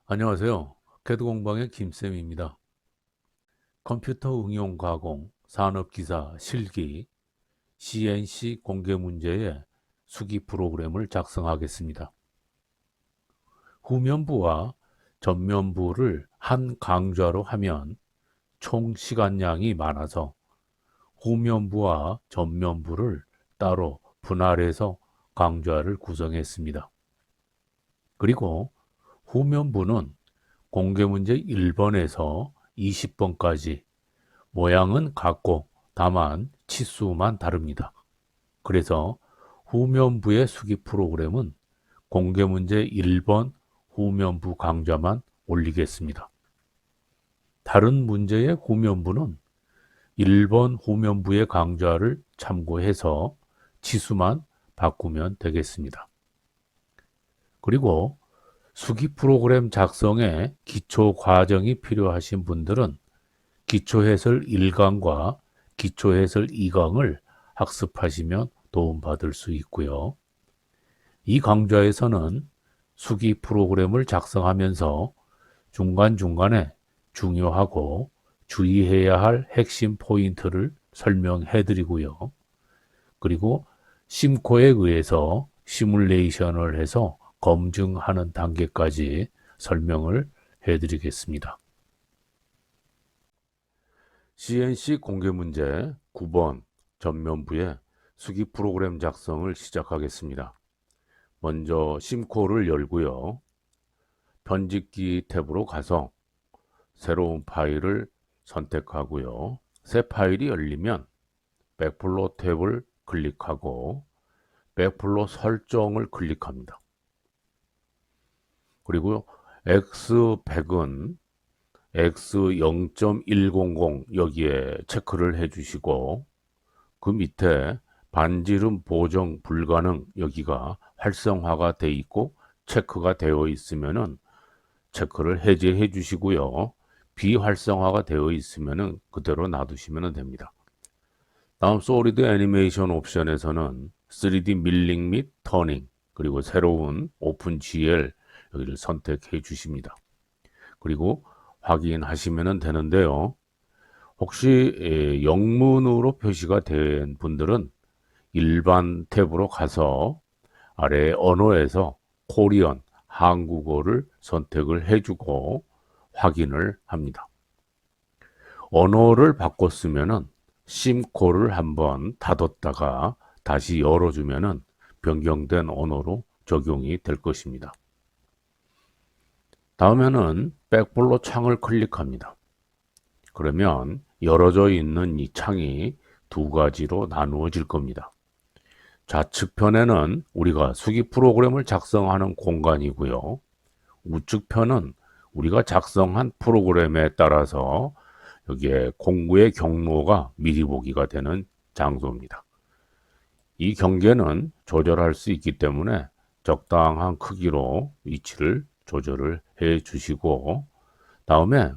안녕하세요. 캐드 공방의 김쌤입니다. 컴퓨터 응용 가공, 산업기사, 실기, CNC 공개 문제의 수기 프로그램을 작성하겠습니다. 후면부와 전면부를 한 강좌로 하면 총 시간량이 많아서 후면부와 전면부를 따로 분할해서 강좌를 구성했습니다. 그리고 후면부는 공개문제 1번에서 20번까지 모양은 같고 다만 치수만 다릅니다. 그래서 후면부의 수기 프로그램은 공개문제 1번 후면부 강좌만 올리겠습니다. 다른 문제의 후면부는 1번 후면부의 강좌를 참고해서 치수만 바꾸면 되겠습니다. 그리고 수기 프로그램 작성에 기초 과정이 필요하신 분들은 기초해설 1강과 기초해설 2강을 학습하시면 도움받을 수 있고요. 이 강좌에서는 수기 프로그램을 작성하면서 중간중간에 중요하고 주의해야 할 핵심 포인트를 설명해 드리고요. 그리고 심코에 의해서 시뮬레이션을 해서 검증하는 단계까지 설명을 해 드리겠습니다. CNC 공개 문제 9번 전면부의 수기 프로그램 작성을 시작하겠습니다. 먼저 심코를 열고요. 편집기 탭으로 가서 새로운 파일을 선택하고요. 새 파일이 열리면 백플로 탭을 클릭하고 백플로 설정을 클릭합니다. 그리고 X100은 X0.100 여기에 체크를 해주시고 그 밑에 반지름 보정 불가능 여기가 활성화가 돼 있고 체크가 되어 있으면은 체크를 해제해 주시고요. 비활성화가 되어 있으면은 그대로 놔두시면 됩니다. 다음 솔리드 애니메이션 옵션에서는 3D 밀링 및 터닝 그리고 새로운 오픈GL 여기를 선택해 주십니다. 그리고 확인하시면 되는데요. 혹시 영문으로 표시가 된 분들은 일반 탭으로 가서 아래 언어에서 코리안, 한국어를 선택을 해주고 확인을 합니다. 언어를 바꿨으면은 심코를 한번 닫았다가 다시 열어주면은 변경된 언어로 적용이 될 것입니다. 다음에는 백블로 창을 클릭합니다. 그러면 열어져 있는 이 창이 두 가지로 나누어질 겁니다. 좌측편에는 우리가 수기 프로그램을 작성하는 공간이고요. 우측편은 우리가 작성한 프로그램에 따라서 여기에 공부의 경로가 미리 보기가 되는 장소입니다. 이 경계는 조절할 수 있기 때문에 적당한 크기로 위치를 조절을 해 주시고 다음에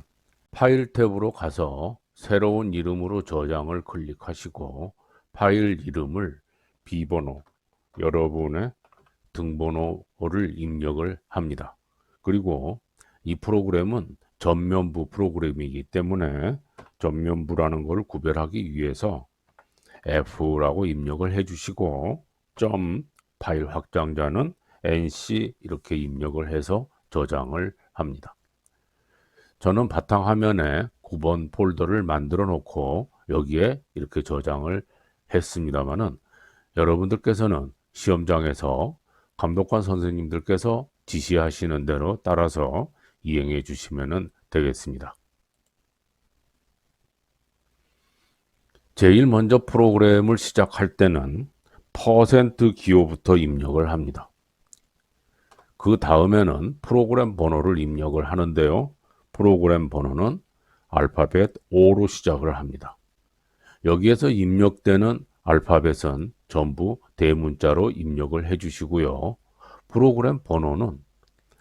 파일 탭으로 가서 새로운 이름으로 저장을 클릭하시고 파일 이름을 비번호, 여러분의 등번호를 입력을 합니다. 그리고 이 프로그램은 전면부 프로그램이기 때문에 전면부라는 걸 구별하기 위해서 F라고 입력을 해주시고 점 파일 확장자는 NC 이렇게 입력을 해서 저장을 합니다. 저는 바탕화면에 9번 폴더를 만들어 놓고 여기에 이렇게 저장을 했습니다만은 여러분들께서는 시험장에서 감독관 선생님들께서 지시하시는 대로 따라서 이행해 주시면 되겠습니다. 제일 먼저 프로그램을 시작할 때는 퍼센트 기호부터 입력을 합니다. 그 다음에는 프로그램 번호를 입력을 하는데요. 프로그램 번호는 알파벳 O로 시작을 합니다. 여기에서 입력되는 알파벳은 전부 대문자로 입력을 해 주시고요. 프로그램 번호는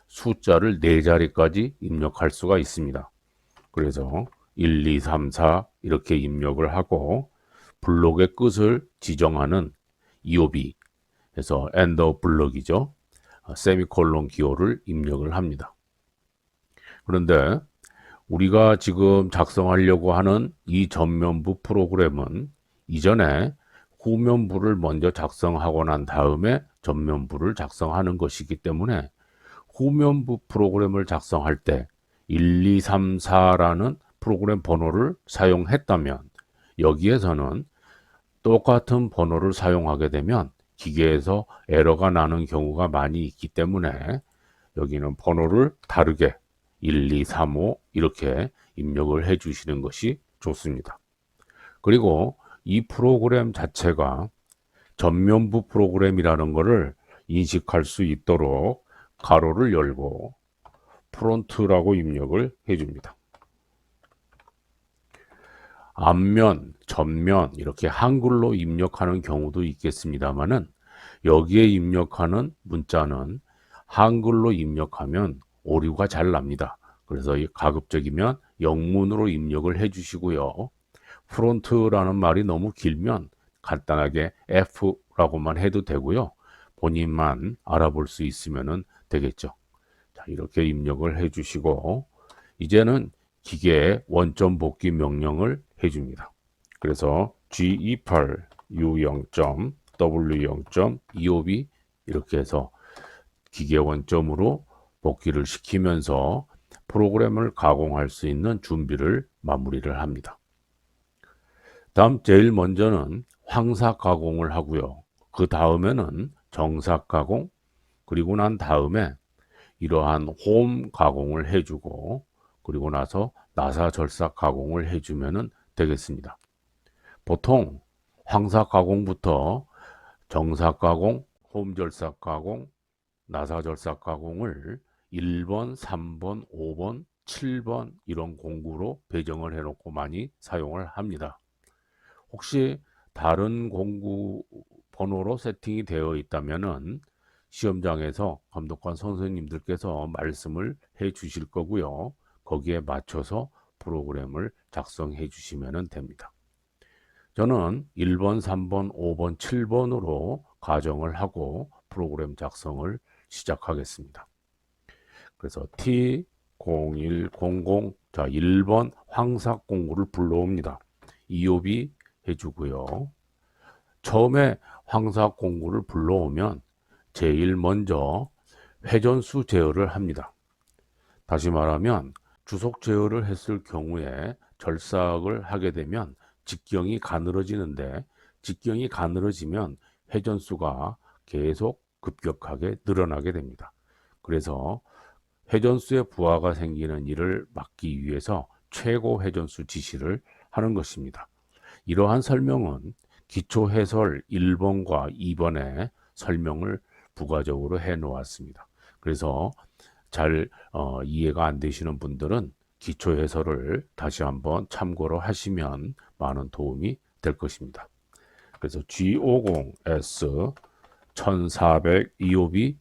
숫자를 4자리까지 입력할 수가 있습니다. 그래서 1, 2, 3, 4 이렇게 입력을 하고 블록의 끝을 지정하는 EOB 해서 엔더 블럭이죠. 세미콜론 기호를 입력을 합니다. 그런데 우리가 지금 작성하려고 하는 이 전면부 프로그램은 이전에 후면부를 먼저 작성하고 난 다음에 전면부를 작성하는 것이기 때문에 후면부 프로그램을 작성할 때 1, 2, 3, 4라는 프로그램 번호를 사용했다면 여기에서는 똑같은 번호를 사용하게 되면 기계에서 에러가 나는 경우가 많이 있기 때문에 여기는 번호를 다르게 1, 2, 3, 5 이렇게 입력을 해 주시는 것이 좋습니다. 그리고 이 프로그램 자체가 전면부 프로그램이라는 것을 인식할 수 있도록 가로를 열고 프론트라고 입력을 해 줍니다. 앞면, 전면 이렇게 한글로 입력하는 경우도 있겠습니다만은 여기에 입력하는 문자는 한글로 입력하면 오류가 잘 납니다. 그래서 가급적이면 영문으로 입력을 해 주시고요. 프론트라는 말이 너무 길면 간단하게 F라고만 해도 되고요. 본인만 알아볼 수 있으면 되겠죠. 자, 이렇게 입력을 해 주시고 이제는 기계에 원점 복귀 명령을 해줍니다. 그래서 G28 U0. W0. EOB 이렇게 해서 기계 원점으로 복귀를 시키면서 프로그램을 가공할 수 있는 준비를 마무리를 합니다. 다음 제일 먼저는 황삭 가공을 하고요. 그 다음에는 정삭 가공, 그리고 난 다음에 이러한 홈 가공을 해주고 그리고 나서 나사 절삭 가공을 해주면 되겠습니다. 보통 황삭 가공부터 정삭 가공, 홈 절삭 가공, 나사 절삭 가공을 1번, 3번, 5번, 7번 이런 공구로 배정을 해놓고 많이 사용을 합니다. 혹시 다른 공구 번호로 세팅이 되어 있다면은 시험장에서 감독관 선생님들께서 말씀을 해 주실 거고요. 거기에 맞춰서 프로그램을 작성해 주시면 됩니다. 저는 1번, 3번, 5번, 7번으로 가정을 하고 프로그램 작성을 시작하겠습니다. 그래서 T0100, 자 1번 황삭 공구를 불러옵니다. EOB 해주고요. 처음에 황삭 공구를 불러오면 제일 먼저 회전수 제어를 합니다. 다시 말하면 주속 제어를 했을 경우에 절삭을 하게 되면 직경이 가늘어지는데 직경이 가늘어지면 회전수가 계속 급격하게 늘어나게 됩니다. 그래서 회전수의 부하가 생기는 일을 막기 위해서 최고 회전수 지시를 하는 것입니다. 이러한 설명은 기초 해설 1번과 2번에 설명을 부가적으로 해 놓았습니다. 그래서 잘 이해가 안 되시는 분들은 기초 해설을 다시 한번 참고로 하시면 많은 도움이 될 것입니다. 그래서 G50S 1400 EOB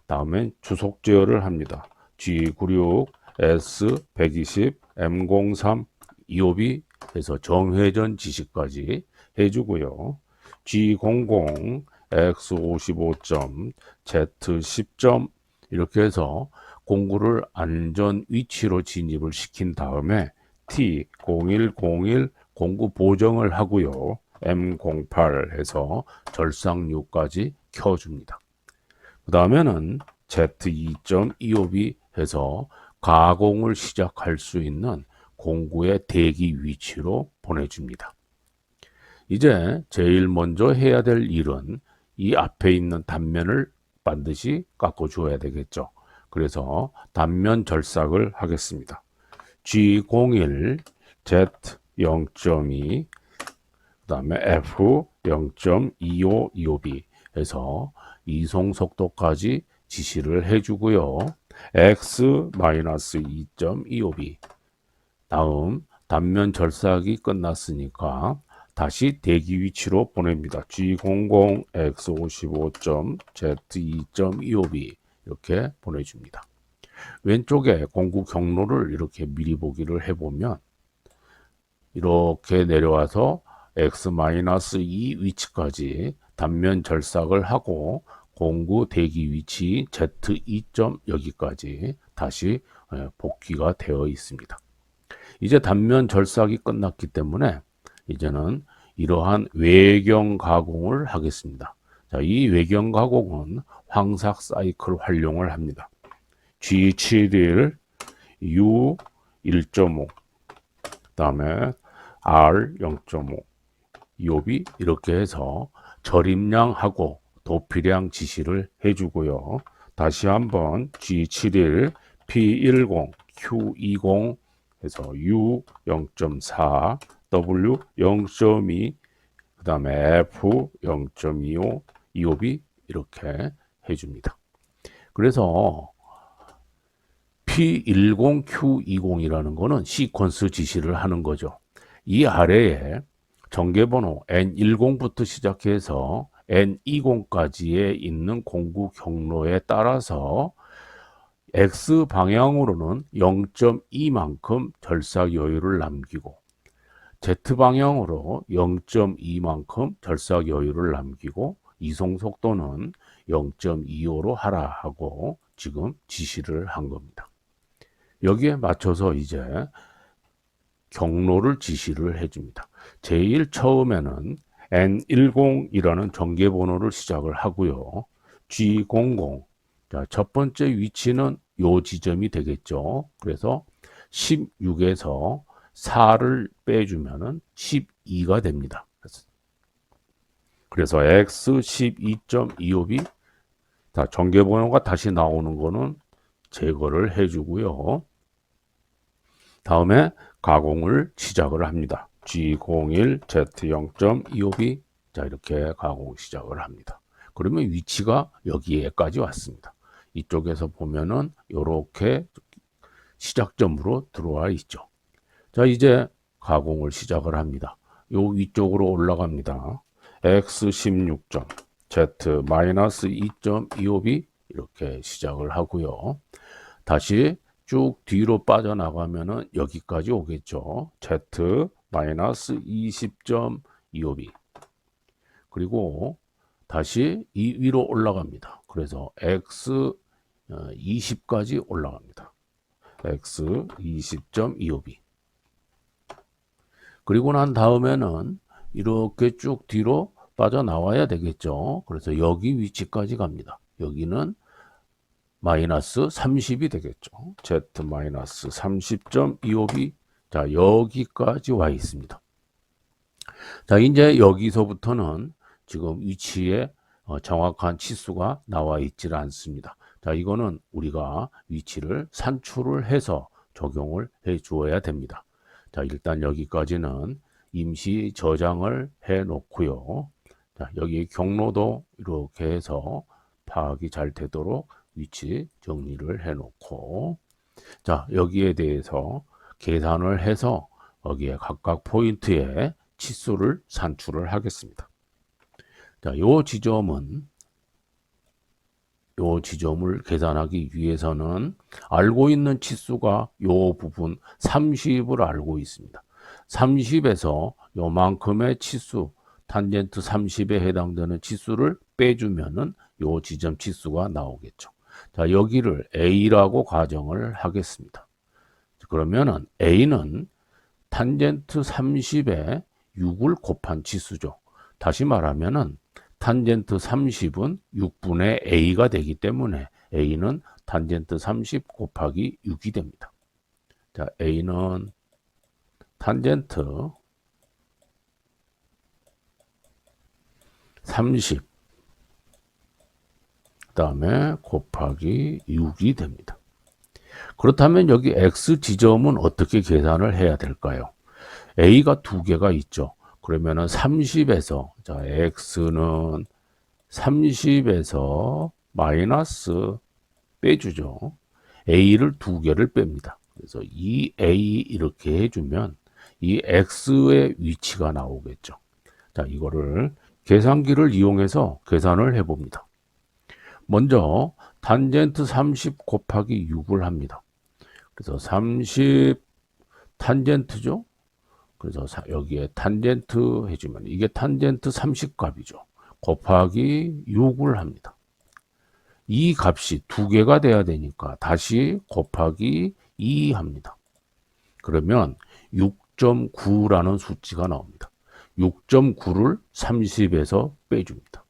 다음엔 주속 제어를 합니다. G96 S120 M03 EOB 해서 정회전 지시까지 해주고요. G00 X55점 Z10점 이렇게 해서 공구를 안전 위치로 진입을 시킨 다음에 T0101 공구 보정을 하고요. M08 해서 절삭류까지 켜줍니다. 그 다음에는 Z2.25B 해서 가공을 시작할 수 있는 공구의 대기 위치로 보내줍니다. 이제 제일 먼저 해야 될 일은 이 앞에 있는 단면을 반드시 깎아줘야 되겠죠. 그래서 단면 절삭을 하겠습니다. G01, Z0.2, 그 다음에 F0.2525B 해서 이송 속도까지 지시를 해주고요. X-2.25B 다음 단면 절삭이 끝났으니까 다시 대기 위치로 보냅니다. G00 X55.Z2.25B 이렇게 보내줍니다. 왼쪽에 공구 경로를 이렇게 미리 보기를 해보면 이렇게 내려와서 X-2 위치까지 단면 절삭을 하고 공구 대기 위치 Z2. 여기까지 다시 복귀가 되어 있습니다. 이제 단면 절삭이 끝났기 때문에 이제는 이러한 외경 가공을 하겠습니다. 자, 이 외경 가공은 황삭 사이클 활용을 합니다. G7일 U 1.5 그다음에 R 0.5 이옵이 이렇게 해서 절임량하고 도피량 지시를 해주고요. 다시 한번 G7일 P10 Q20 해서 U 0.4 W 0.2 그 다음에 F 0.25 이옵이 이렇게 해줍니다. 그래서 P10 Q20이라는 거는 시퀀스 지시를 하는 거죠. 이 아래에 전개번호 N10부터 시작해서 N20까지에 있는 공구 경로에 따라서 X 방향으로는 0.2만큼 절삭 여유를 남기고 Z 방향으로 0.2만큼 절삭 여유를 남기고 이송 속도는 0.25로 하라 하고 지금 지시를 한 겁니다. 여기에 맞춰서 이제 경로를 지시를 해줍니다. 제일 처음에는 N10이라는 전개번호를 시작을 하고요. G00, 자, 첫 번째 위치는 요 지점이 되겠죠. 그래서 16에서 4를 빼주면은 12가 됩니다. 그래서 X12.25이 자, 전개번호가 다시 나오는 거는 제거를 해주고요. 다음에 가공을 시작을 합니다. G01 Z0.25B 자 이렇게 가공 시작을 합니다. 그러면 위치가 여기에까지 왔습니다. 이쪽에서 보면은 이렇게 시작점으로 들어와 있죠. 자 이제 가공을 시작을 합니다. 요 위쪽으로 올라갑니다. X16점 Z-2.25B 이렇게 시작을 하고요. 다시 쭉 뒤로 빠져나가면은 여기까지 오겠죠. Z-20.25B 그리고 다시 이 위로 올라갑니다. 그래서 X20까지 올라갑니다. X20.25B 그리고 난 다음에는 이렇게 쭉 뒤로 빠져나와야 되겠죠. 그래서 여기 위치까지 갑니다. 여기는 마이너스 30이 되겠죠. Z-30.25B 자 여기까지 와 있습니다. 자 이제 여기서부터는 지금 위치에 정확한 치수가 나와 있지 않습니다. 자 이거는 우리가 위치를 산출을 해서 적용을 해 주어야 됩니다. 자 일단 여기까지는 임시 저장을 해 놓고요. 자 여기 경로도 이렇게 해서 파악이 잘 되도록 위치 정리를 해 놓고 자 여기에 대해서 계산을 해서 여기에 각각 포인트에 치수를 산출을 하겠습니다. 자, 요 지점을 계산하기 위해서는 알고 있는 치수가 요 부분 30을 알고 있습니다. 30에서 요만큼의 치수 탄젠트 30에 해당되는 치수를 빼주면은 요 지점 치수가 나오겠죠. 자, 여기를 A라고 가정을 하겠습니다. 그러면은 A는 탄젠트 30에 6을 곱한 치수죠. 다시 말하면은 탄젠트 30은 6분의 A가 되기 때문에 A는 탄젠트 30 곱하기 6이 됩니다. 자, A는 탄젠트 30 그다음에 곱하기 6이 됩니다. 그렇다면 여기 X 지점은 어떻게 계산을 해야 될까요? A가 두 개가 있죠. 그러면은 30에서 자 X는 30에서 마이너스 빼주죠. A를 두 개를 뺍니다. 그래서 이 A 이렇게 해주면 이 X의 위치가 나오겠죠. 자 이거를 계산기를 이용해서 계산을 해봅니다. 먼저 탄젠트 30 곱하기 6을 합니다. 그래서 30 탄젠트죠. 그래서 여기에 탄젠트 해주면 이게 탄젠트 30 값이죠. 곱하기 6을 합니다. 이 값이 두 개가 돼야 되니까 다시 곱하기 2 합니다. 그러면 6.9라는 수치가 나옵니다. 6.9를 30에서 빼줍니다.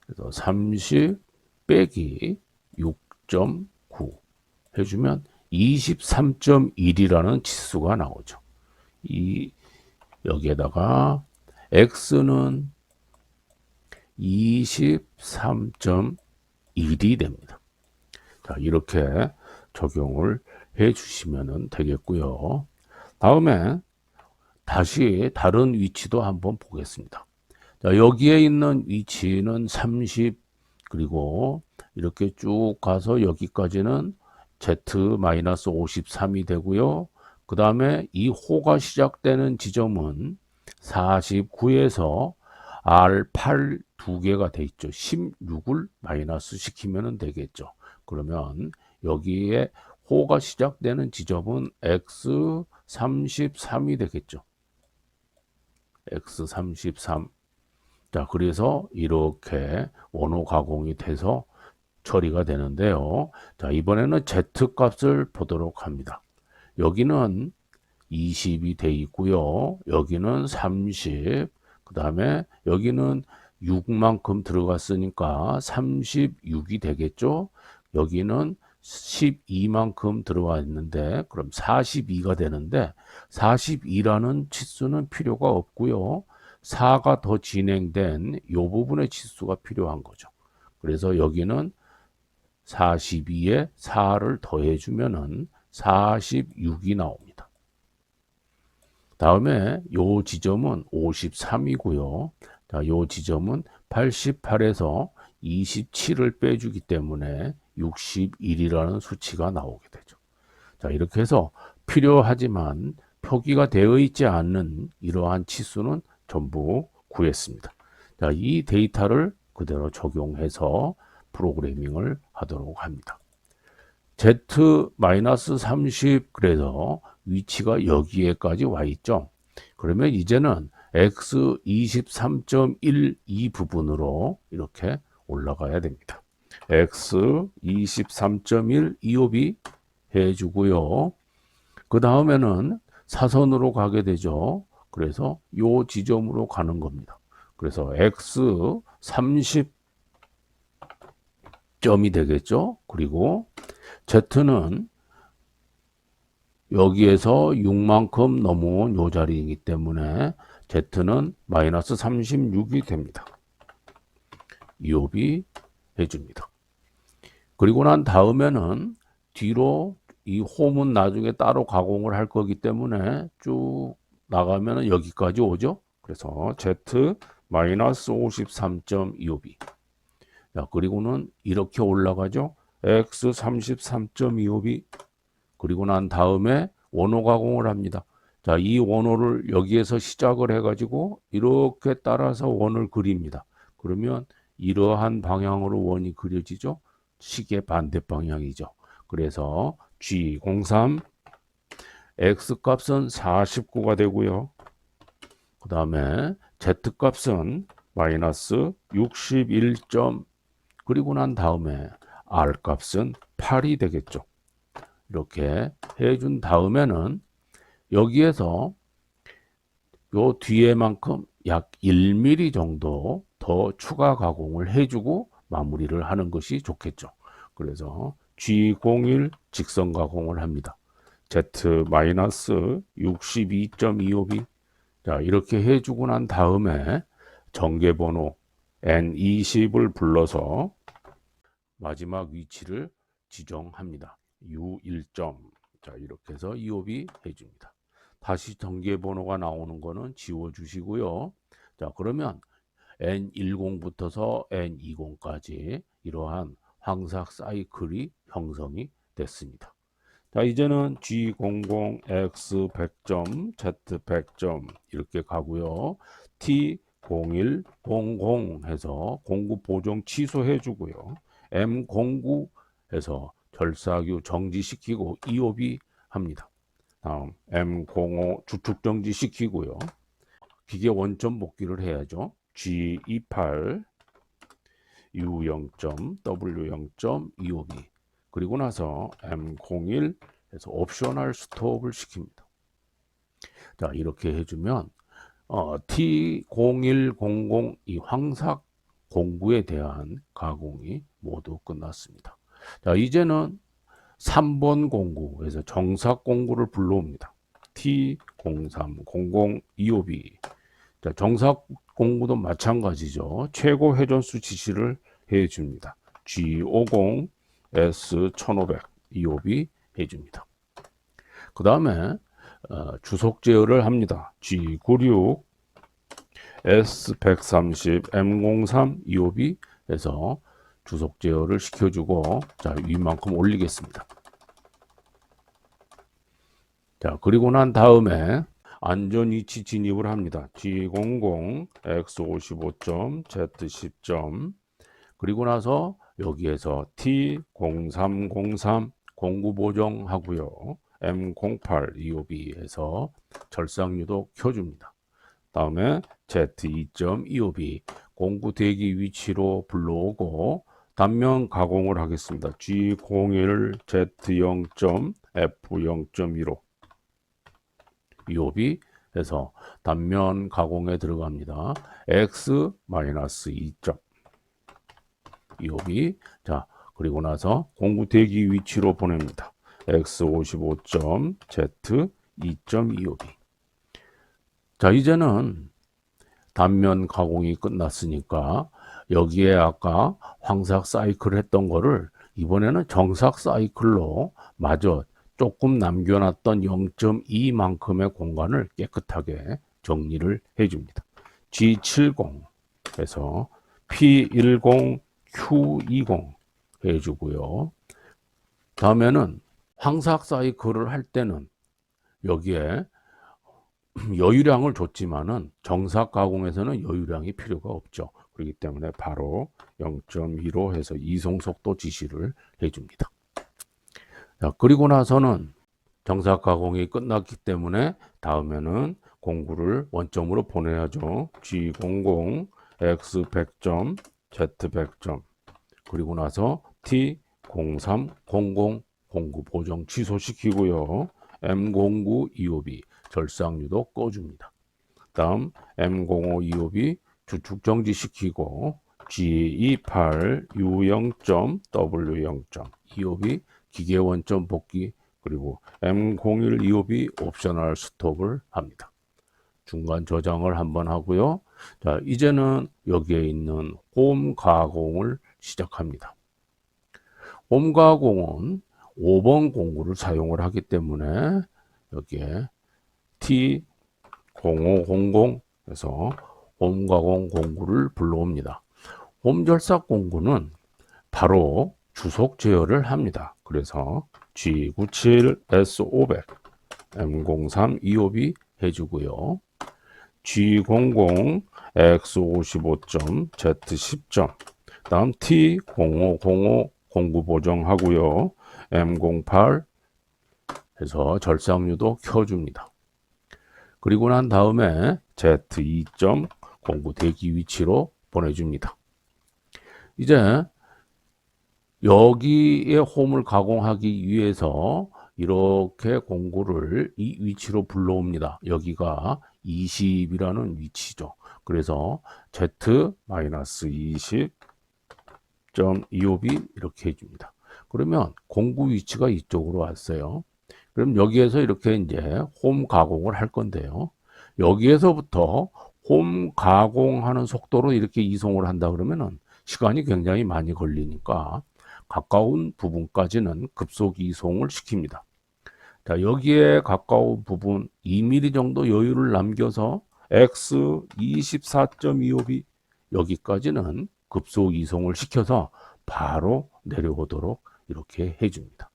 그래서 30 빼기 6.9 해주면 23.1이라는 치수가 나오죠. 여기에다가 x는 23.1이 됩니다. 자, 이렇게 적용을 해 주시면 되겠고요. 다음에 다시 다른 위치도 한번 보겠습니다. 자, 여기에 있는 위치는 30, 그리고 이렇게 쭉 가서 여기까지는 z-53이 되고요. 그 다음에 이 호가 시작되는 지점은 49에서 R8 두 개가 돼 있죠. 16을 마이너스 시키면 되겠죠. 그러면 여기에 호가 시작되는 지점은 X33이 되겠죠. X33. 자, 그래서 이렇게 원호 가공이 돼서 처리가 되는데요. 자, 이번에는 Z 값을 보도록 합니다. 여기는 20이 돼 있고요. 여기는 30, 그 다음에 여기는 6만큼 들어갔으니까 36이 되겠죠. 여기는 12만큼 들어와 있는데 그럼 42가 되는데 42라는 치수는 필요가 없고요. 4가 더 진행된 이 부분의 치수가 필요한 거죠. 그래서 여기는 42에 4를 더해주면은 46이 나옵니다. 다음에 요 지점은 53이고요. 자, 요 지점은 88에서 27을 빼주기 때문에 61이라는 수치가 나오게 되죠. 자, 이렇게 해서 필요하지만 표기가 되어 있지 않는 이러한 치수는 전부 구했습니다. 자, 이 데이터를 그대로 적용해서 프로그래밍을 하도록 합니다. Z-30 그래서 위치가 여기에까지 와 있죠. 그러면 이제는 X23.1 이 부분으로 이렇게 올라가야 됩니다. X23.1 이옵이 해주고요. 그 다음에는 사선으로 가게 되죠. 그래서 요 지점으로 가는 겁니다. 그래서 X30 점이 되겠죠. 그리고 Z는 여기에서 6만큼 넘어온 요 자리이기 때문에 Z는 마이너스 36이 됩니다. 이옵이 해줍니다. 그리고 난 다음에는 뒤로 이 홈은 나중에 따로 가공을 할 거기 때문에 쭉 나가면 여기까지 오죠. 그래서 Z 마이너스 53.25B. 자, 그리고는 이렇게 올라가죠. X 33.25B. 그리고 난 다음에 원호 가공을 합니다. 자, 이 원호를 여기에서 시작을 해가지고 이렇게 따라서 원을 그립니다. 그러면 이러한 방향으로 원이 그려지죠. 시계 반대 방향이죠. 그래서 G03 X 값은 49가 되고요. 그 다음에 Z 값은 마이너스 61. 그리고 난 다음에 R 값은 8이 되겠죠. 이렇게 해준 다음에는 여기에서 요 뒤에만큼 약 1mm 정도 더 추가 가공을 해주고 마무리를 하는 것이 좋겠죠. 그래서 G01 직선 가공을 합니다. Z-62.25B. 자, 이렇게 해주고 난 다음에 전개번호 N20을 불러서 마지막 위치를 지정합니다. U1점. 자, 이렇게 해서 이옵이 해줍니다. 다시 전개번호가 나오는 거는 지워주시고요. 자, 그러면 N10부터서 N20까지 이러한 황삭 사이클이 형성이 됐습니다. 자, 이제는 G00, X 100점, Z 100점 이렇게 가고요. T01, 00 해서 공구 보정 취소해 주고요. M09 해서 절사규 정지시키고 이옵이 합니다. 다음 M05 주축 정지시키고요. 기계 원점 복귀를 해야죠. G28 U0점, W0.25B. 그리고 나서 M01 해서 옵셔널 스톱을 시킵니다. 자, 이렇게 해주면 T0100 이 황삭 공구에 대한 가공이 모두 끝났습니다. 자, 이제는 3번 공구에서 정삭 공구를 불러옵니다. T030025B. 자, 정삭 공구도 마찬가지죠. 최고 회전수 지시를 해줍니다. G50, S1500, EOB 해줍니다. 그 다음에 주속 제어를 합니다. G96, S130, M03, EOB 해서 주속 제어를 시켜주고, 자, 위만큼 올리겠습니다. 자, 그리고 난 다음에 안전 위치 진입을 합니다. G00, X55점, Z10점. 그리고 나서 여기에서 T0303 공구 보정하고요. M08 EOB에서 절삭유도 켜줍니다. 다음에 Z2점 EOB 공구 대기 위치로 불러오고 단면 가공을 하겠습니다. G01 Z0점 F0.15 EOB 해서 단면 가공에 들어갑니다. X-2점 EOB. 자, 그리고 나서 공구 대기 위치로 보냅니다. X55점 Z2점 EOB. 자, 이제는 단면 가공이 끝났으니까 여기에 아까 황삭 사이클 했던 거를 이번에는 정삭 사이클로 마저 조금 남겨놨던 0.2만큼의 공간을 깨끗하게 정리를 해줍니다. G70에서 P10, Q20 해주고요. 다음에는 황삭 사이클을 할 때는 여기에 여유량을 줬지만은 정삭 가공에서는 여유량이 필요가 없죠. 그렇기 때문에 바로 0.2로 해서 이송 속도 지시를 해줍니다. 자, 그리고 나서는 정삭 가공이 끝났기 때문에 다음에는 공구를 원점으로 보내야죠. G00, X100점, Z100점. 그리고 나서 T0300 공구 보정 취소시키고요. M09 EOB 절삭유도 꺼줍니다. 다음 M05 EOB 주축 정지시키고 G28 U0점 W0점 EOB 기계 원점 복귀 그리고 M01 EOB 옵셔널 스톱을 합니다. 중간 저장을 한번 하고요. 자, 이제는 여기에 있는 홈 가공을 시작합니다. 홈 가공은 5번 공구를 사용을 하기 때문에 여기에 T0500에서 홈 가공 공구를 불러옵니다. 홈 절삭 공구는 바로 주속 제어를 합니다. 그래서 G97, S500, M03, EOB 해주고요. G00, X55점, Z10점, 다음 T0505 공구 보정하고요. M08 해서 절삭유도 켜줍니다. 그리고 난 다음에 Z2점 공구 대기 위치로 보내줍니다. 이제 여기에 홈을 가공하기 위해서 이렇게 공구를 이 위치로 불러옵니다. 여기가 20이라는 위치죠. 그래서 Z-20.25B 이렇게 해줍니다. 그러면 공구 위치가 이쪽으로 왔어요. 그럼 여기에서 이렇게 이제 홈 가공을 할 건데요. 여기에서부터 홈 가공하는 속도로 이렇게 이송을 한다 그러면은 시간이 굉장히 많이 걸리니까 가까운 부분까지는 급속 이송을 시킵니다. 자, 여기에 가까운 부분 2mm 정도 여유를 남겨서 X24.25B 여기까지는 급속 이송을 시켜서 바로 내려오도록 이렇게 해줍니다.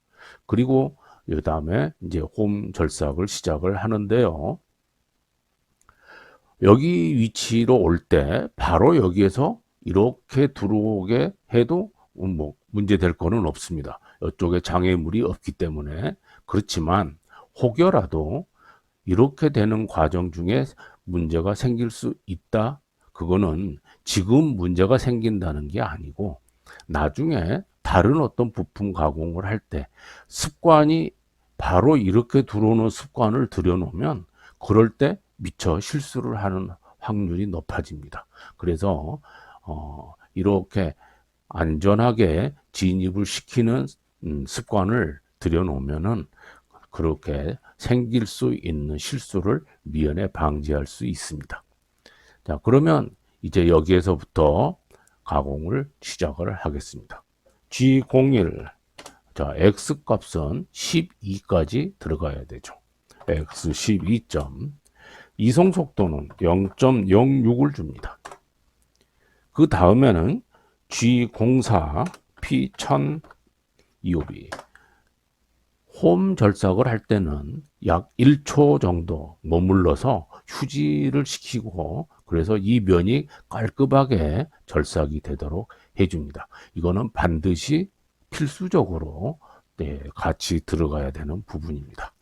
그리고 그 다음에 이제 홈 절삭을 시작을 하는데요. 여기 위치로 올 때 바로 여기에서 이렇게 들어오게 해도 뭐 문제 될 거는 없습니다. 이쪽에 장애물이 없기 때문에. 그렇지만 혹여라도 이렇게 되는 과정 중에 문제가 생길 수 있다. 그거는 지금 문제가 생긴다는 게 아니고 나중에 다른 어떤 부품 가공을 할 때 습관이 바로 이렇게 들어오는 습관을 들여놓으면 그럴 때 미처 실수를 하는 확률이 높아집니다. 그래서 이렇게 안전하게 진입을 시키는 습관을 들여놓으면은 그렇게 생길 수 있는 실수를 미연에 방지할 수 있습니다. 자, 그러면 이제 여기에서부터 가공을 시작을 하겠습니다. G01, 자, X 값은 12까지 들어가야 되죠. X 12점, 이송 속도는 0.06을 줍니다. 그 다음에는 G04, P1000 EOB. 홈 절삭을 할 때는 약 1초 정도 머물러서 휴지를 시키고 그래서 이 면이 깔끔하게 절삭이 되도록 해줍니다. 이거는 반드시 필수적으로 같이 들어가야 되는 부분입니다.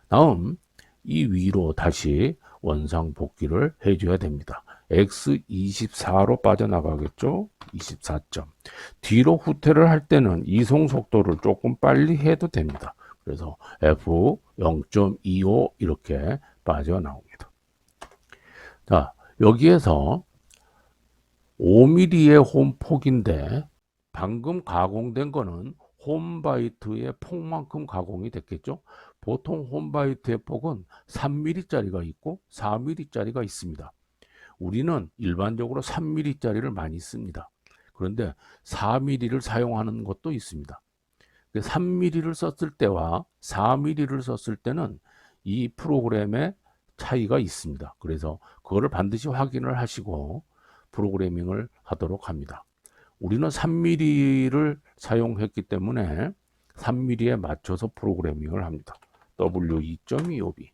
다음 이 위로 다시 원상 복귀를 해줘야 됩니다. X24로 빠져나가겠죠? 24점. 뒤로 후퇴를 할 때는 이송 속도를 조금 빨리 해도 됩니다. 그래서 F 0.25 이렇게 빠져나옵니다. 자, 여기에서 5mm의 홈 폭인데 방금 가공된 거는 홈바이트의 폭만큼 가공이 됐겠죠. 보통 홈바이트의 폭은 3mm짜리가 있고 4mm짜리가 있습니다. 우리는 일반적으로 3mm짜리를 많이 씁니다. 그런데 4mm를 사용하는 것도 있습니다. 3mm를 썼을 때와 4mm를 썼을 때는 이 프로그램의 차이가 있습니다. 그래서 그거를 반드시 확인을 하시고 프로그래밍을 하도록 합니다. 우리는 3mm를 사용했기 때문에 3mm에 맞춰서 프로그래밍을 합니다. W2.25B.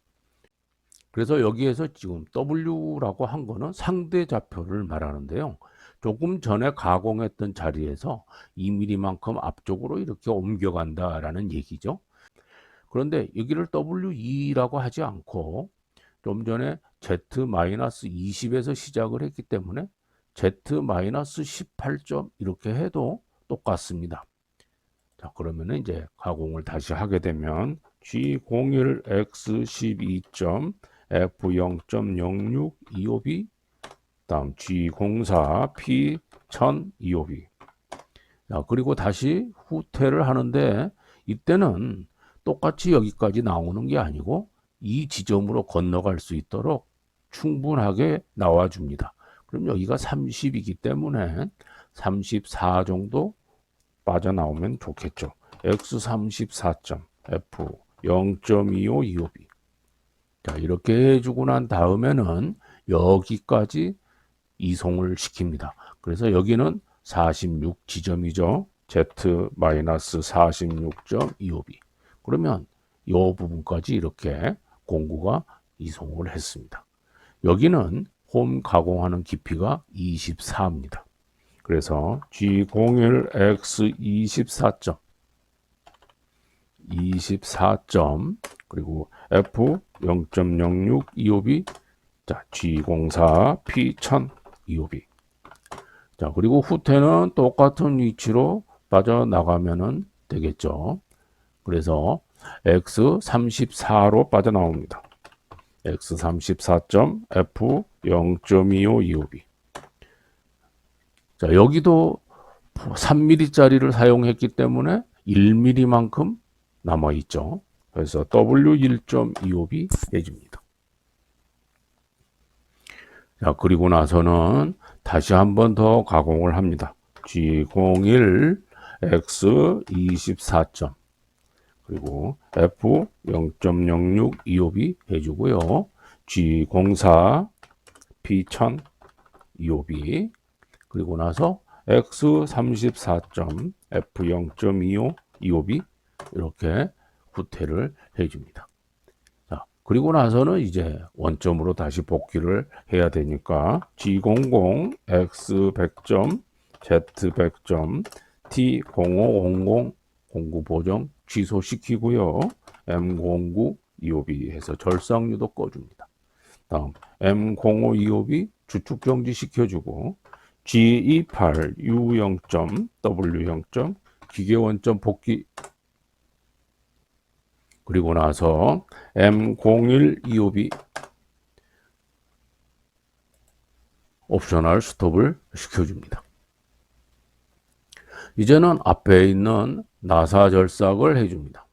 그래서 여기에서 지금 W라고 한 거는 상대 좌표를 말하는데요. 조금 전에 가공했던 자리에서 2mm만큼 앞쪽으로 이렇게 옮겨간다라는 얘기죠. 그런데 여기를 W2라고 하지 않고 좀 전에 Z-20에서 시작을 했기 때문에 Z-18점 이렇게 해도 똑같습니다. 자, 그러면 이제 가공을 다시 하게 되면 G01X12점 F0.06 EOB 다음 G04 P1000 EOB. 자, 그리고 다시 후퇴를 하는데 이때는 똑같이 여기까지 나오는 게 아니고 이 지점으로 건너갈 수 있도록 충분하게 나와줍니다. 그럼 여기가 30이기 때문에 34 정도 빠져나오면 좋겠죠. X34점 F 0.25 EOB. 자, 이렇게 해주고 난 다음에는 여기까지 이송을 시킵니다. 그래서 여기는 46 지점이죠. Z-46.25B. 그러면 이 부분까지 이렇게 공구가 이송을 했습니다. 여기는 홈 가공하는 깊이가 24입니다. 그래서 G01X24점 24점 그리고 F 0.06 EOB 자 G04 P1000 EOB 자 그리고 후퇴는 똑같은 위치로 빠져나가면 되겠죠. 그래서 X34로 빠져나옵니다. X34점 F 0.25 EOB 자 여기도 3mm짜리를 사용했기 때문에 1mm만큼 남아있죠. 그래서 W1.25B 해줍니다. 자, 그리고 나서는 다시 한 번 더 가공을 합니다. G01 X24점 그리고 F 0.06 EOB 해주고요. G04 P1000 EOB 그리고 나서 X34점 F 0.25 EOB 이렇게 후퇴를 해줍니다. 자, 그리고 나서는 이제 원점으로 다시 복귀를 해야 되니까 G00, X100점, Z100점, T0500 공구 보정 취소시키고요. M09 EOB 해서 절삭유도 꺼줍니다. 다음 M0525B 주축 정지 시켜주고 G28 U0점 W0점 기계 원점 복귀 그리고 나서 M0125B 옵셔널 스톱을 시켜줍니다. 이제는 앞에 있는 나사 절삭을 해줍니다.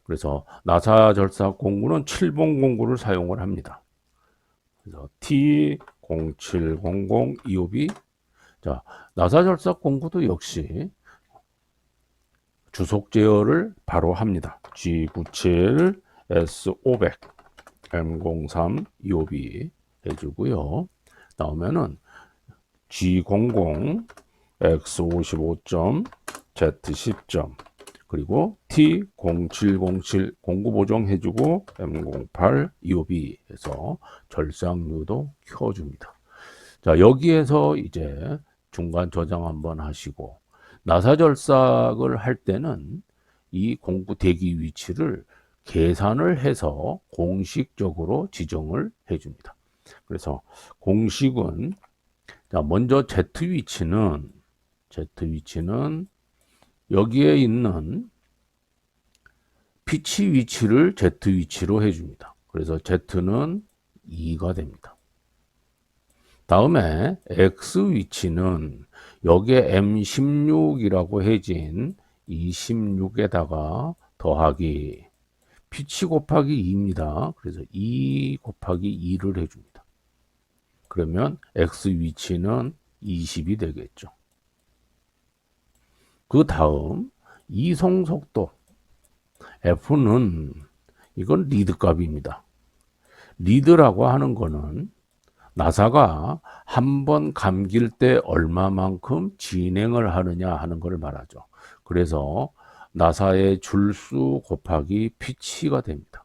그래서 나사 절삭 공구는 7번 공구를 사용을 합니다. 그래서 T070025B 자, 나사 절삭 공구도 역시 주속 제어를 바로 합니다. G97 S500 M03 25B 해주고요. 다음에는 G00 X55점 Z10점 그리고 T0707 공구 보정해주고 M08 25B 해서 절삭류도 켜줍니다. 자, 여기에서 이제 중간 저장 한번 하시고 나사 절삭을 할 때는 이 공구 대기 위치를 계산을 해서 공식적으로 지정을 해줍니다. 그래서 공식은 자, 먼저 Z 위치는 여기에 있는 피치 위치를 Z 위치로 해줍니다. 그래서 Z는 2가 됩니다. 다음에 X 위치는 여기에 M16이라고 해진 26에다가 더하기 피치 곱하기 2입니다. 그래서 2 곱하기 2를 해줍니다. 그러면 X 위치는 20이 되겠죠. 그 다음 이송 속도 F는 이건 리드 값입니다. 리드라고 하는 거는 나사가 한 번 감길 때 얼마만큼 진행을 하느냐 하는 걸 말하죠. 그래서 나사의 줄수 곱하기 피치가 됩니다.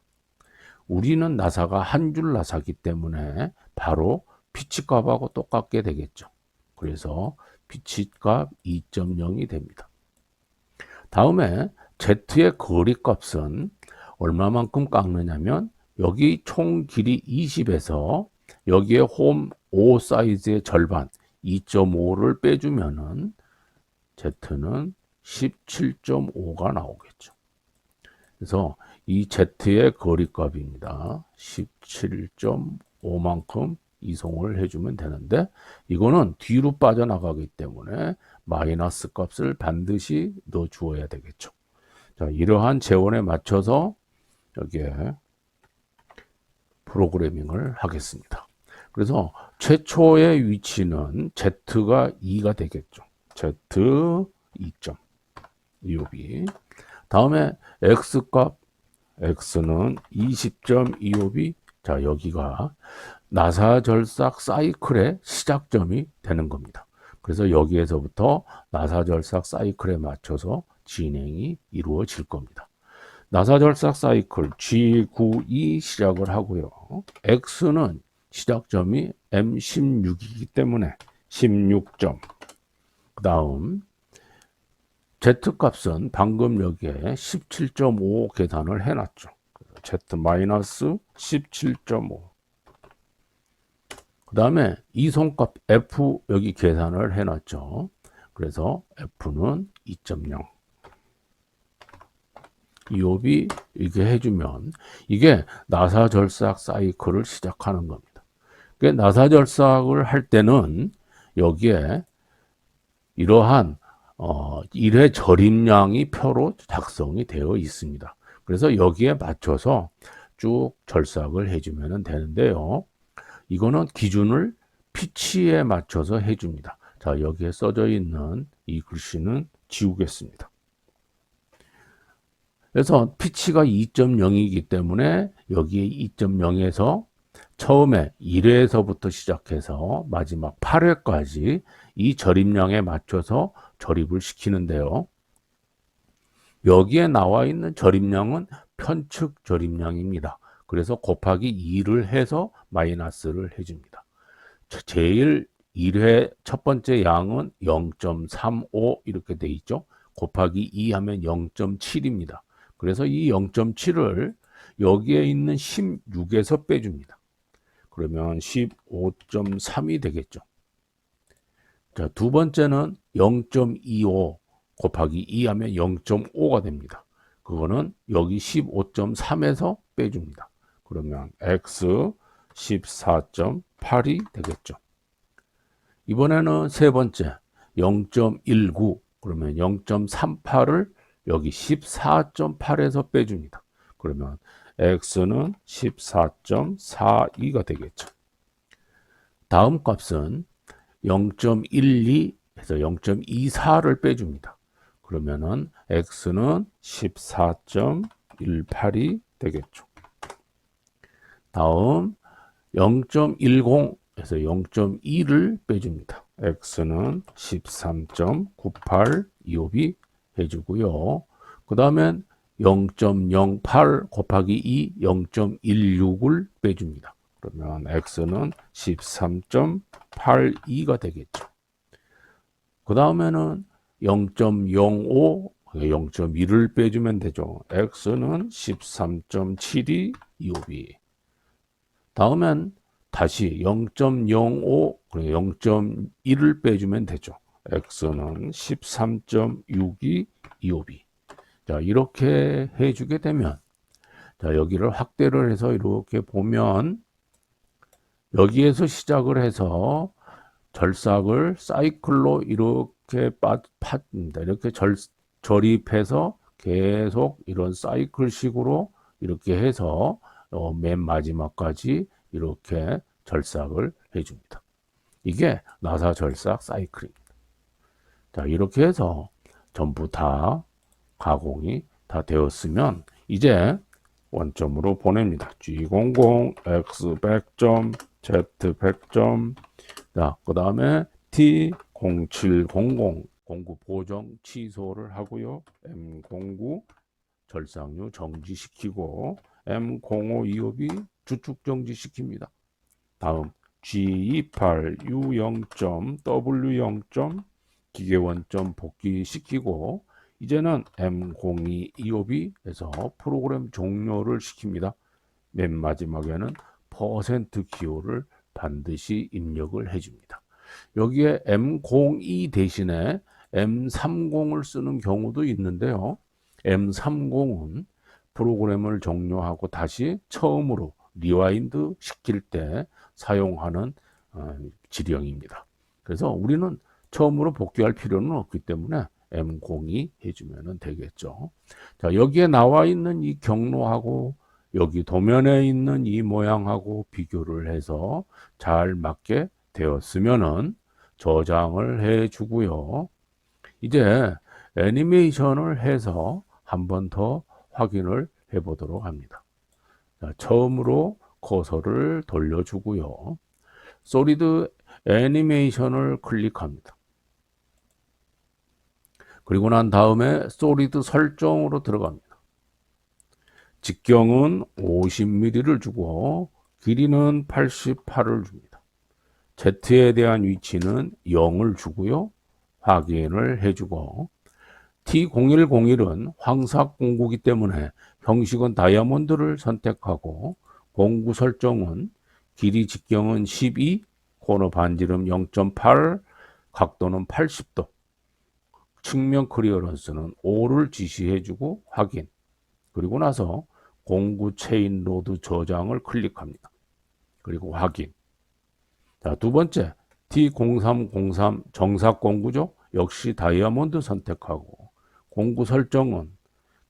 우리는 나사가 한 줄 나사기 때문에 바로 피치 값하고 똑같게 되겠죠. 그래서 피치 값 2.0이 됩니다. 다음에 Z의 거리 값은 얼마만큼 깎느냐면 여기 총 길이 20에서 여기에 홈 5 사이즈의 절반 2.5를 빼주면은 Z는 17.5가 나오겠죠. 그래서 이 Z의 거리값입니다. 17.5만큼 이송을 해주면 되는데 이거는 뒤로 빠져나가기 때문에 마이너스 값을 반드시 넣어 주어야 되겠죠. 자, 이러한 재원에 맞춰서 여기에 프로그래밍을 하겠습니다. 그래서 최초의 위치는 Z가 2가 되겠죠. Z 2점 EOB. 다음에 X값 X는 20.25B. 자, 여기가 나사 절삭 사이클의 시작점이 되는 겁니다. 그래서 여기에서부터 나사 절삭 사이클에 맞춰서 진행이 이루어질 겁니다. 나사 절삭 사이클 G92 시작을 하고요. X는 시작점이 M16이기 때문에 16점. 그 다음 Z 값은 방금 여기에 17.5 계산을 해놨죠. Z-17.5. 그 다음에 이송값 F 여기 계산을 해놨죠. 그래서 F는 2.0. 이옵이 이렇게 해주면 이게 나사 절삭 사이클을 시작하는 겁니다. 그러니까 나사 절삭을 할 때는 여기에 이러한 1회 절임량이 표로 작성이 되어 있습니다. 그래서 여기에 맞춰서 쭉 절삭을 해주면 되는데요. 이거는 기준을 피치에 맞춰서 해줍니다. 자, 여기에 써져 있는 이 글씨는 지우겠습니다. 그래서 피치가 2.0이기 때문에 여기에 2.0에서 처음에 1회에서부터 시작해서 마지막 8회까지 이 절임량에 맞춰서 절입을 시키는데요. 여기에 나와 있는 절임량은 편측 절임량입니다. 그래서 곱하기 2를 해서 마이너스를 해줍니다. 제일 1회 첫 번째 양은 0.35 이렇게 돼 있죠. 곱하기 2 하면 0.7입니다. 그래서 이 0.7을 여기에 있는 16에서 빼줍니다. 그러면 15.3이 되겠죠. 자, 두 번째는 0.25 곱하기 2 하면 0.5가 됩니다. 그거는 여기 15.3에서 빼줍니다. 그러면 x 14.8이 되겠죠. 이번에는 세 번째 0.19 그러면 0.38을 여기 14.8에서 빼줍니다. 그러면 x는 14.42가 되겠죠. 다음 값은 0.12에서 0.24를 빼줍니다. 그러면은 x는 14.18이 되겠죠. 다음 0.10에서 0.2를 빼줍니다. x는 13.9825이 해주고요. 그 다음엔 0.08 곱하기 2, 0.16을 빼줍니다. 그러면 x는 13.82가 되겠죠. 그 다음에는 0.05, 0.1을 빼주면 되죠. x는 13.7225b. 다음엔 다시 0.05, 0.1을 빼주면 되죠. x는 13.6225b. 자, 이렇게 해주게 되면, 자, 여기를 확대를 해서 이렇게 보면, 여기에서 시작을 해서 절삭을 사이클로 이렇게 팝니다. 이렇게 절입해서 계속 이런 사이클 식으로 이렇게 해서 맨 마지막까지 이렇게 절삭을 해줍니다. 이게 나사 절삭 사이클입니다. 자, 이렇게 해서 전부 다 가공이 다 되었으면 이제 원점으로 보냅니다. G00, X 100점, Z 100점, 자, 그 다음에 T0700 공구 보정 취소를 하고요. M09 절삭류 정지시키고 M0525B 주축 정지시킵니다. 다음 G28 U0점 W0점 기계원점 복귀시키고 이제는 M0225B에서 프로그램 종료를 시킵니다. 맨 마지막에는 퍼센트 기호를 반드시 입력을 해줍니다. 여기에 M02 대신에 M30을 쓰는 경우도 있는데요. M30은 프로그램을 종료하고 다시 처음으로 리와인드 시킬 때 사용하는 지령입니다. 그래서 우리는 처음으로 복귀할 필요는 없기 때문에 M02 해주면 되겠죠. 자, 여기에 나와 있는 이 경로하고 여기 도면에 있는 이 모양하고 비교를 해서 잘 맞게 되었으면은 저장을 해 주고요. 이제 애니메이션을 해서 한 번 더 확인을 해 보도록 합니다. 자, 처음으로 커서를 돌려주고요. 솔리드 애니메이션을 클릭합니다. 그리고 난 다음에 솔리드 설정으로 들어갑니다. 직경은 50mm를 주고 길이는 88을 줍니다. Z에 대한 위치는 0을 주고요. 확인을 해주고 T0101은 황색 공구기 때문에 형식은 다이아몬드를 선택하고 공구 설정은 길이 직경은 12, 코너 반지름 0.8, 각도는 80도, 측면 클리어런스는 5를 지시해주고 확인. 그리고 나서 공구 체인 로드 저장을 클릭합니다. 그리고 확인. 자, 두 번째 T0303 정삭 공구죠. 역시 다이아몬드 선택하고 공구 설정은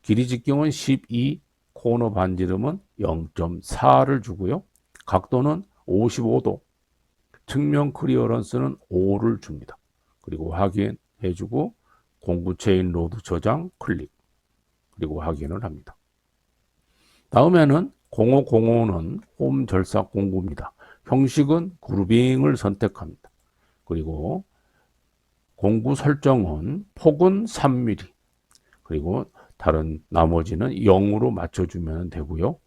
길이 직경은 12, 코너 반지름은 0.4를 주고요. 각도는 55도, 측면 클리어런스는 5를 줍니다. 그리고 확인해주고 공구 체인 로드 저장 클릭. 그리고 확인을 합니다. 다음에는 0505는 홈 절삭 공구입니다. 형식은 그루빙을 선택합니다. 그리고 공구 설정은 폭은 3mm, 그리고 다른 나머지는 0으로 맞춰주면 되고요.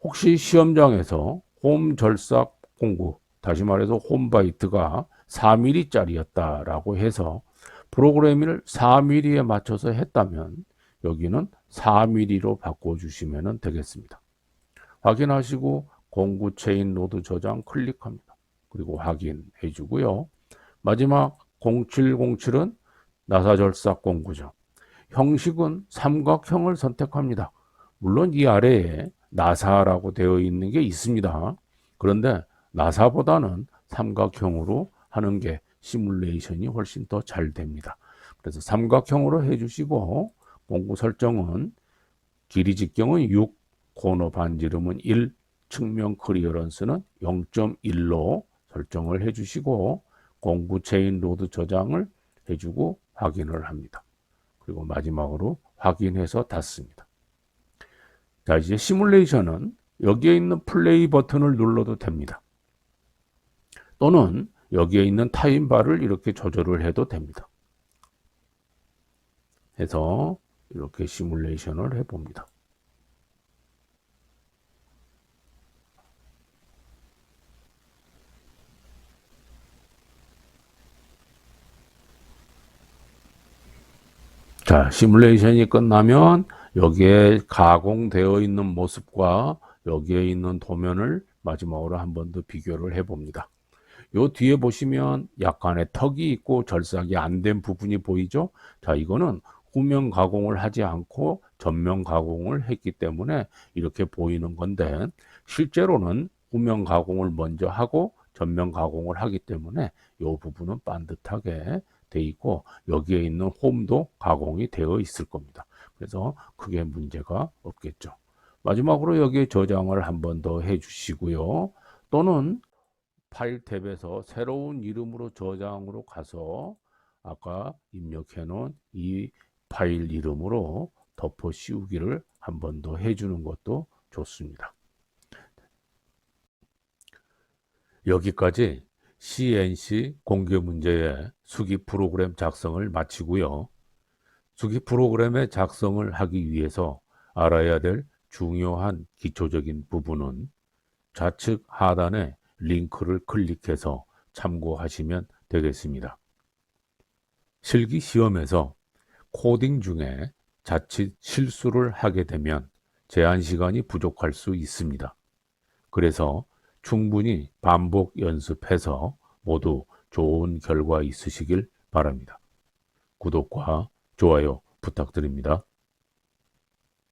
혹시 시험장에서 홈 절삭 공구, 다시 말해서 홈바이트가 4mm짜리였다라고 해서 프로그래밍을 4mm에 맞춰서 했다면 여기는 4mm로 바꿔주시면 되겠습니다. 확인하시고 공구 체인 로드 저장 클릭합니다. 그리고 확인해 주고요. 마지막 0707은 나사 절삭 공구죠. 형식은 삼각형을 선택합니다. 물론 이 아래에 나사라고 되어 있는 게 있습니다. 그런데 나사보다는 삼각형으로 하는 게 시뮬레이션이 훨씬 더 잘 됩니다. 그래서 삼각형으로 해주시고 공구 설정은 길이 직경은 6, 코너 반지름은 1, 측면 클리어런스는 0.1로 설정을 해주시고 공구 체인 로드 저장을 해주고 확인을 합니다. 그리고 마지막으로 확인해서 닫습니다. 자, 이제 시뮬레이션은 여기에 있는 플레이 버튼을 눌러도 됩니다. 또는 여기에 있는 타임바를 이렇게 조절을 해도 됩니다. 해서 이렇게 시뮬레이션을 해봅니다. 자, 시뮬레이션이 끝나면 여기에 가공되어 있는 모습과 여기에 있는 도면을 마지막으로 한 번 더 비교를 해봅니다. 요 뒤에 보시면 약간의 턱이 있고 절삭이 안 된 부분이 보이죠? 자, 이거는 후면 가공을 하지 않고 전면 가공을 했기 때문에 이렇게 보이는 건데 실제로는 후면 가공을 먼저 하고 전면 가공을 하기 때문에 요 부분은 반듯하게 돼 있고 여기에 있는 홈도 가공이 되어 있을 겁니다. 그래서 크게 문제가 없겠죠. 마지막으로 여기에 저장을 한 번 더 해 주시고요. 또는 파일 탭에서 새로운 이름으로 저장으로 가서 아까 입력해 놓은 이 파일 이름으로 덮어 씌우기를 한 번 더 해주는 것도 좋습니다. 여기까지 CNC 공개 문제의 수기 프로그램 작성을 마치고요. 수기 프로그램의 작성을 하기 위해서 알아야 될 중요한 기초적인 부분은 좌측 하단에 링크를 클릭해서 참고하시면 되겠습니다. 실기 시험에서 코딩 중에 자칫 실수를 하게 되면 제한 시간이 부족할 수 있습니다. 그래서 충분히 반복 연습해서 모두 좋은 결과 있으시길 바랍니다. 구독과 좋아요 부탁드립니다.